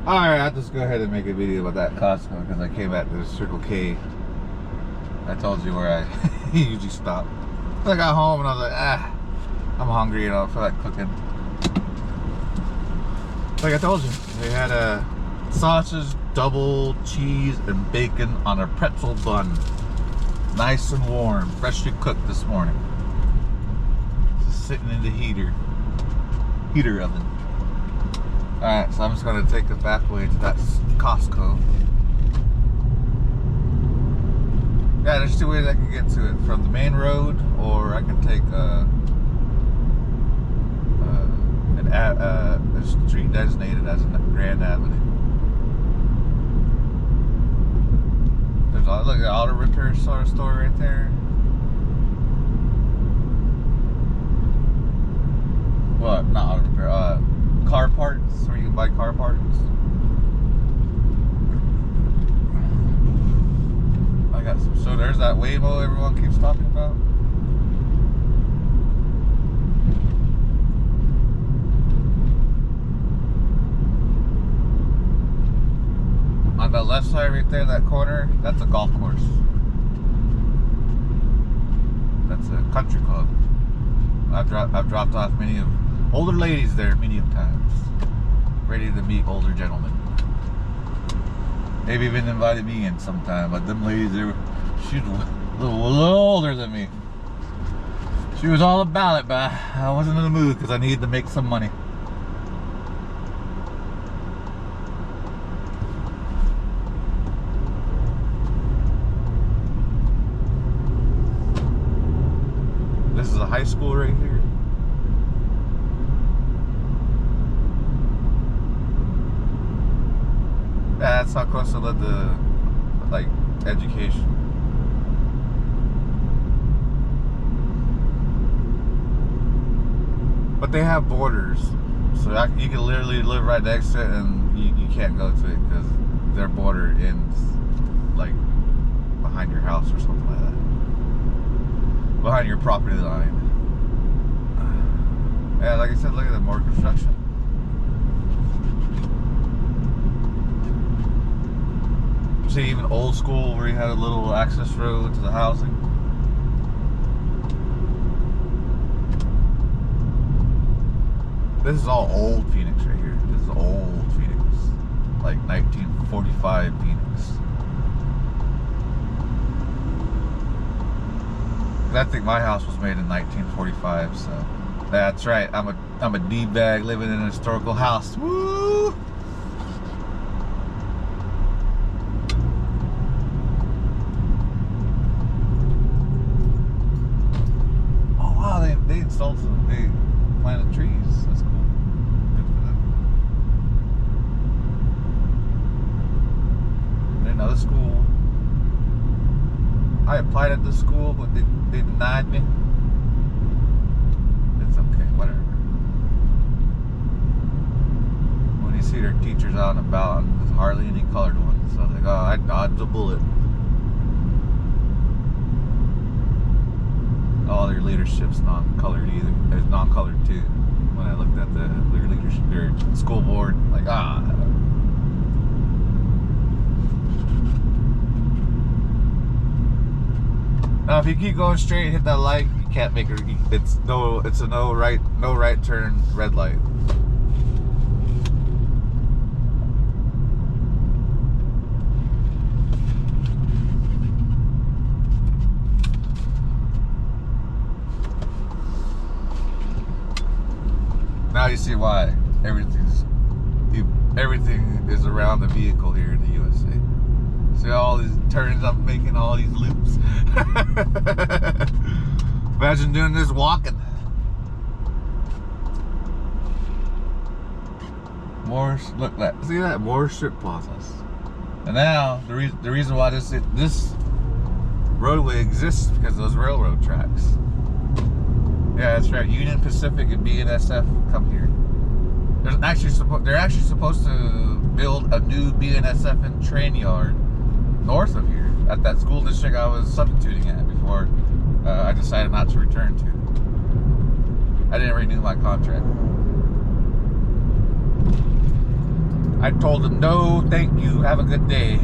Alright, I'll just go ahead and make a video about that Costco because I came at the Circle K. I told you where I usually stop. So I got home and I was like, I'm hungry and I don't feel like cooking. Like I told you, they had a sausage, double cheese, and bacon on a pretzel bun. Nice and warm, freshly cooked this morning. Just sitting in the heater oven. Alright, so I'm just going to take the back way to that Costco. Yeah, there's two ways I can get to it. From the main road, or I can take a street designated as Grand Avenue. There's look at auto repair store right there. What? Not auto repair. Car parts, where you can buy car parts. I got some. So there's that Waymo everyone keeps talking about. On the left side right there, that corner, that's a golf course. That's a country club. I've dropped off many of older ladies there many of times, ready to meet older gentlemen. They've even invited me in sometime, but them ladies, she's a little older than me. She was all about it, but I wasn't in the mood because I needed to make some money. This is a high school right here. Yeah, that's how close to the like education. But they have borders, so you can literally live right next to it, and you can't go to it because their border ends like behind your house or something like that, behind your property line. Yeah, like I said, look at the more construction. See, even old school where you had a little access road to the housing. This is all old Phoenix right here. This is old Phoenix, like 1945 Phoenix. I think my house was made in 1945, so that's right. I'm a D-bag living in a historical house. Woo! They installed some, they planted trees. That's cool. Good for them. And another school. I applied at this school, but they denied me. It's okay, whatever. When you see their teachers out and about, and there's hardly any colored ones. So I was like, oh, I dodged a bullet. All their leadership's non-colored either. It's non-colored too. When I looked at their leadership, their school board, like Now, if you keep going straight and hit that light, you can't make it. It's a no right turn, red light. Now you see why everything is around the vehicle here in the USA. See all these turns I'm making, all these loops. Imagine doing this walking. More, look, see that? More strip plazas. And now the reason why this roadway exists is because of those railroad tracks. Yeah, that's right. Union Pacific and BNSF come here. They're actually supposed to build a new BNSF train yard north of here at that school district I was substituting at before I decided not to return to. I didn't renew my contract. I told him, no, thank you, have a good day.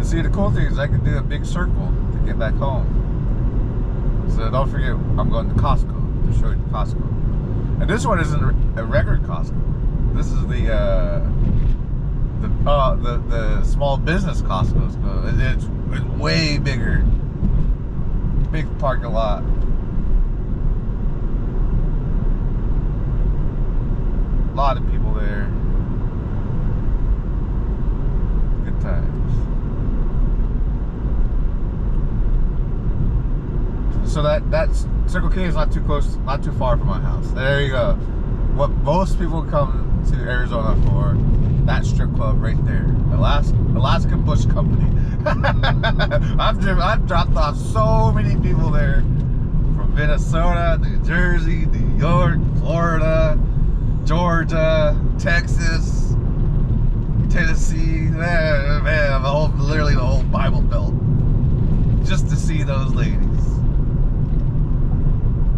See, the cool thing is I can do a big circle to get back home. So don't forget, I'm going to Costco to show you Costco. And this one isn't a regular Costco. This is the small business Costco. It's way bigger. Big parking lot. A lot of people there. Good times. So that's Circle K is not too close, not too far from my house. There you go. What most people come to Arizona for, that strip club right there, Alaskan Bush Company. I've dropped off so many people there from Minnesota, New Jersey, New York, Florida, Georgia, Texas, Tennessee, man, literally the whole Bible Belt, just to see those ladies.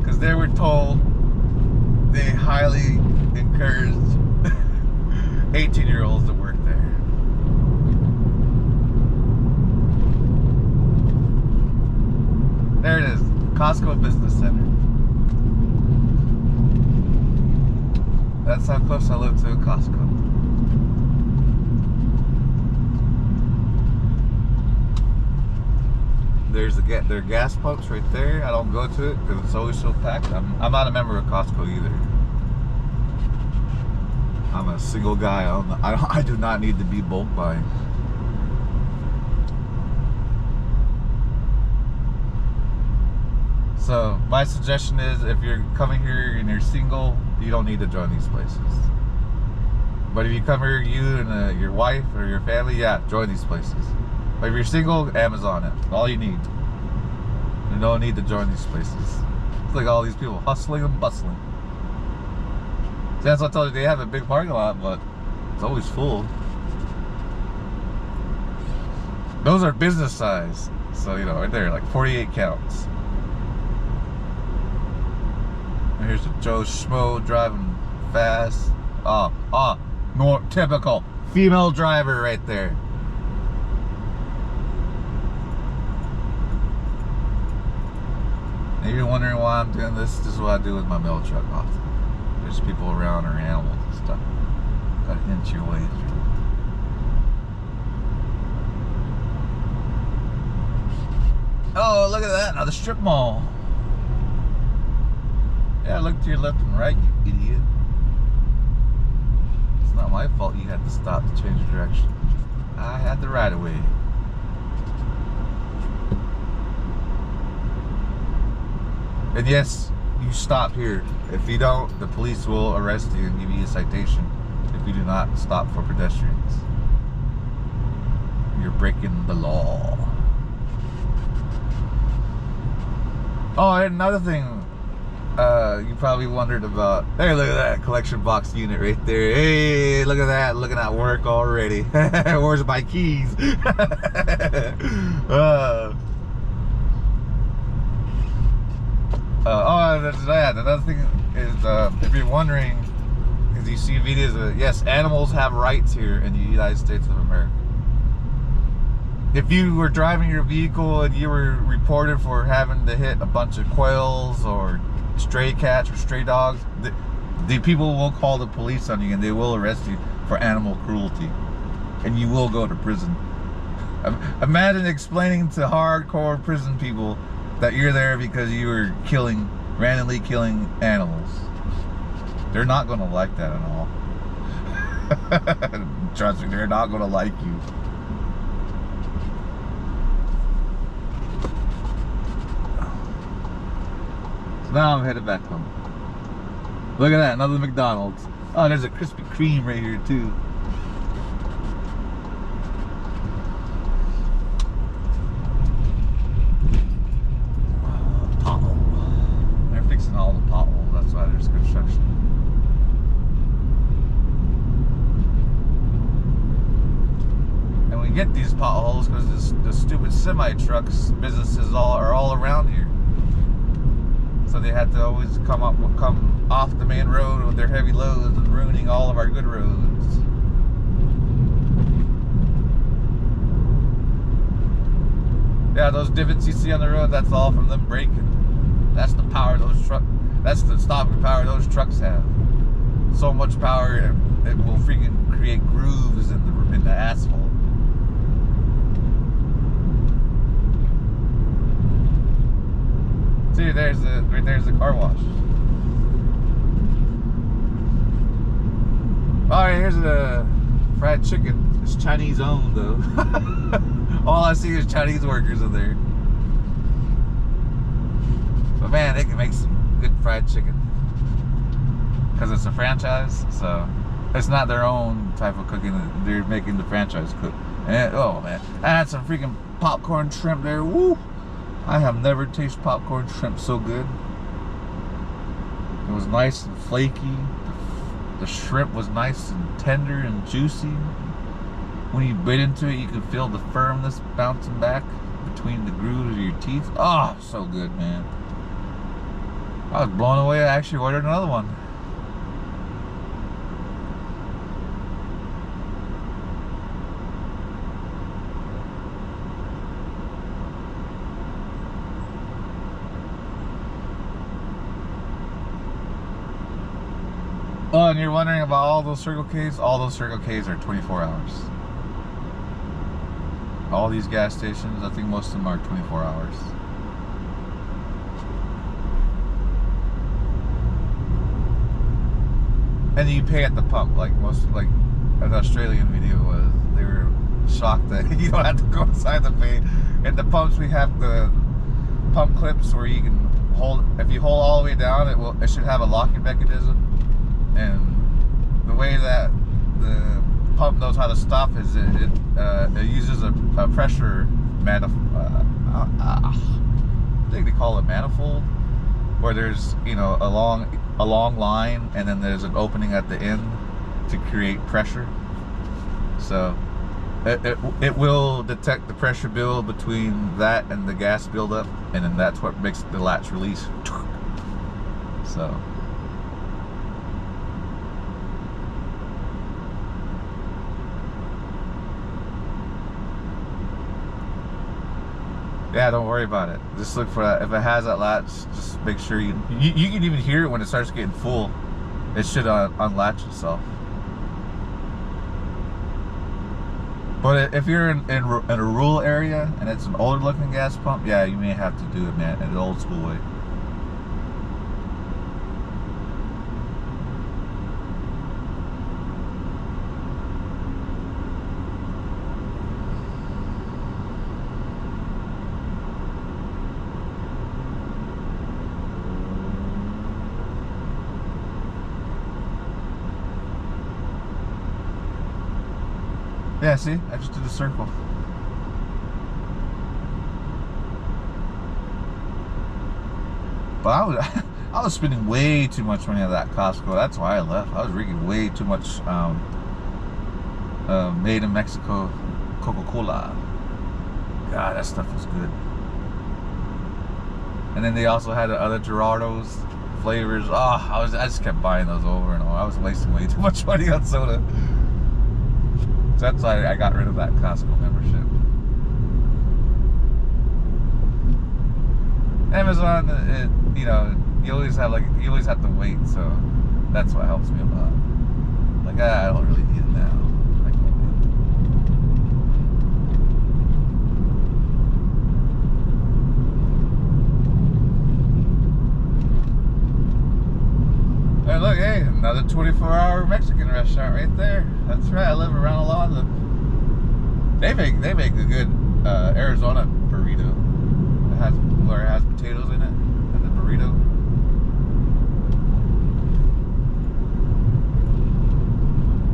Because they were told they highly encourage 18-year-olds to work there. There it is, Costco Business Center. That's how close I live to a Costco. There's their gas pumps right there. I don't go to it because it's always so packed. I'm not a member of Costco either. I'm a single guy. I do not need to be bulk buying. So my suggestion is, if you're coming here and you're single, you don't need to join these places. But if you come here, you and your wife or your family, yeah, join these places. But if you're single, Amazon it. All you need. You don't need to join these places. It's like all these people hustling and bustling. See, that's what I told you. They have a big parking lot, but it's always full. Those are business size. So, you know, right there, like 48 counts. And here's a Joe Schmo driving fast. More typical female driver right there. If you're wondering why I'm doing this, this is what I do with my mail truck often. There's people around or animals and stuff. Gotta inch your way through. Oh, look at that, another strip mall. Yeah, look to your left and right, you idiot. It's not my fault you had to stop to change your direction. I had the right of way. And yes, you stop here. If you don't, the police will arrest you and give you a citation if you do not stop for pedestrians. You're breaking the law. Oh, and another thing you probably wondered about. Hey, look at that collection box unit right there. Hey, look at that. Looking at work already. Where's my keys? That's that. Another thing is, if you're wondering, because you see videos of, yes, animals have rights here in the United States of America. If you were driving your vehicle and you were reported for having to hit a bunch of quails or stray cats or stray dogs, the people will call the police on you and they will arrest you for animal cruelty. And you will go to prison. Imagine explaining to hardcore prison people that you're there because you were randomly killing animals. They're not going to like that at all. Trust me, they're not going to like you. So now I'm headed back home. Look at that, another McDonald's. Oh, there's a Krispy Kreme right here too. get these potholes because the stupid semi trucks businesses are all around here. So they had to always come off the main road with their heavy loads and ruining all of our good roads. Yeah, those divots you see on the road, that's all from them braking. That's the power those trucks. That's the stopping power those trucks have. So much power, it will freaking create grooves in the asphalt. See, right there's the car wash. Oh, here's the fried chicken. It's Chinese owned though. All I see is Chinese workers in there. But man, they can make some good fried chicken. Because it's a franchise, so it's not their own type of cooking. They're making the franchise cook. And oh man, I had some freaking popcorn shrimp there. Woo! I have never tasted popcorn shrimp so good. It was nice and flaky. The shrimp was nice and tender and juicy. When you bit into it, you could feel the firmness bouncing back between the grooves of your teeth. Oh, so good, man. I was blown away. I actually ordered another one. Oh, and you're wondering about all those Circle K's? All those Circle K's are 24 hours. All these gas stations, I think most of them are 24 hours. And you pay at the pump, like an Australian video was. They were shocked that you don't have to go inside to pay. At the pumps, we have the pump clips where you can hold. If you hold all the way down, it should have a locking mechanism. And the way that the pump knows how to stop is it uses a pressure manifold. I think they call it manifold, where there's a long line and then there's an opening at the end to create pressure. So it will detect the pressure build between that and the gas buildup, and then that's what makes the latch release. So. Yeah, don't worry about it. Just look for that. If it has that latch, just make sure you can even hear it when it starts getting full. It should unlatch itself. But if you're in a rural area and it's an older looking gas pump, yeah, you may have to do it, man, in the old school way. Yeah, see? I just did a circle. But I was spending way too much money at that Costco. That's why I left. I was drinking way too much made in Mexico Coca-Cola. God, that stuff was good. And then they also had the other Gerardo's flavors. Oh, I just kept buying those over and over. I was wasting way too much money on soda. So that's why I got rid of that Costco membership. Amazon, you always have to wait, so that's what helps me a lot. Like, I don't really need it now. I can wait. Hey, look, hey, another 24-hour Mexican restaurant right there. That's right. I live around a lot of them. They make a good Arizona burrito. It has potatoes in it, and the burrito.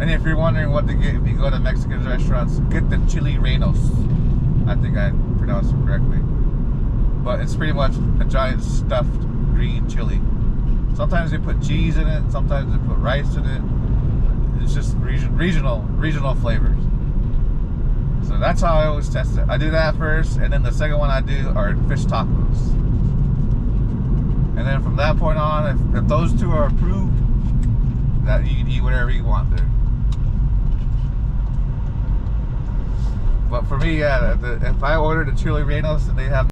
And if you're wondering what to get if you go to Mexican restaurants, get the chili rellenos. I think I pronounced it correctly. But it's pretty much a giant stuffed green chili. Sometimes they put cheese in it, sometimes they put rice in it. It's just regional flavors. So So that's how I always test it. I do that first, and then the second one I do are fish tacos. And then from that point on, if those two are approved, that you can eat whatever you want there. But for me, yeah, if I ordered a chili rellenos and they have